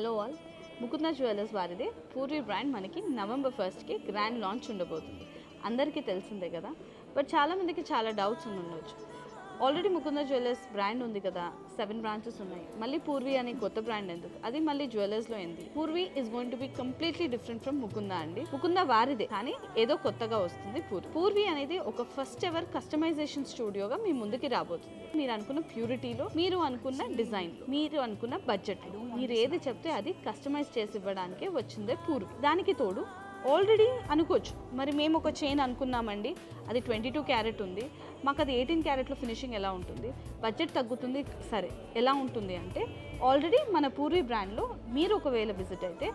Hello all, Mukunda jewellers వారిదే Purvi brand మనకి November 1st grand launch ఉండబోతుంది. అందరికీ తెలిసిందే కదా, బట్ చాలామందికి చాలా డౌట్స్ ఉండొచ్చు. ఆల్రెడీ ముకుంద జ్యువెలర్స్ బ్రాండ్ ఉంది కదా, 7 బ్రాంచెస్ ఉన్నాయి, మళ్ళీ పూర్వీ అనే కొత్త బ్రాండ్ ఎందుకు, అది మళ్ళీ జ్యువెలర్స్లో ఏంది? Purvi is going to be completely different from Mukunda అండి. ముకుంద వారిదే, కానీ ఏదో కొత్తగా వస్తుంది. పూర్వీ అనేది ఒక ఫస్ట్ ఎవర్ కస్టమైజేషన్ స్టూడియోగా మీ ముందుకి రాబోతుంది. మీరు అనుకున్న ప్యూరిటీలో, మీరు అనుకున్న డిజైన్, మీరు అనుకున్న బడ్జెట్, మీరు ఏది చెప్తే అది కస్టమైజ్ చేసి ఇవ్వడానికే వచ్చిందే పూర్వీ. దానికి తోడు ఆల్రెడీ అనుకోవచ్చు, మరి మేము ఒక చైన్ అనుకున్నామండి, అది 22 క్యారెట్ ఉంది, మాకు అది 18 క్యారెట్లో ఫినిషింగ్ ఎలా ఉంటుంది, బడ్జెట్ తగ్గుతుంది, సరే ఎలా ఉంటుంది అంటే, ఆల్రెడీ మన పూర్వీ బ్రాండ్లో మీరు ఒకవేళ విజిట్ అయితే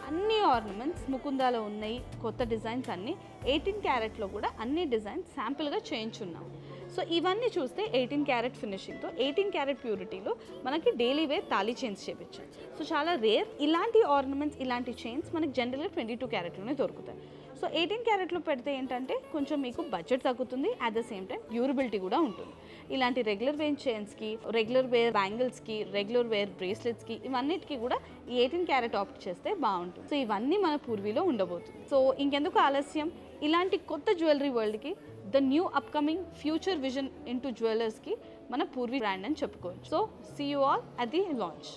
అన్ని ఆర్నమెంట్స్ ముకుందాలో ఉన్నాయి, కొత్త డిజైన్స్ అన్నీ 18 క్యారెట్లో కూడా అన్ని డిజైన్స్ శాంపుల్గా చేయించున్నాం. సో ఇవన్నీ చూస్తే 18 క్యారెట్ ఫినిషింగ్తో 18 క్యారెట్ ప్యూరిటీలో మనకి డైలీ వేర్ తాళీ చైన్స్ చేయించాం. సో చాలా రేర్ ఇలాంటి ఆర్నమెంట్స్, ఇలాంటి చైన్స్ మనకి జనరల్గా 22 క్యారెట్లోనే దొరుకుతాయి. సో 18 క్యారెట్లో పెడితే ఏంటంటే కొంచెం మీకు బడ్జెట్ తగ్గుతుంది, at the same time durability కూడా ఉంటుంది. ఇలాంటి రెగ్యులర్ వేర్ చైన్స్కి, రెగ్యులర్ వేర్ బ్యాంగిల్స్కి, రెగ్యులర్ వేర్ బ్రేస్లెట్స్కి, ఇవన్నిటికీ కూడా ఈ 18 క్యారెట్ ఆప్ట్ చేస్తే బాగుంటుంది. సో ఇవన్నీ మన పూర్వీలో ఉండబోతుంది. సో ఇంకెందుకు ఆలస్యం, ఇలాంటి కొత్త జ్యువెలరీ వరల్డ్కి the new upcoming future vision into జ్యువెలర్స్కి మన పూర్వీ బ్రాండ్ అని చెప్పుకోవచ్చు. So see you all at the launch.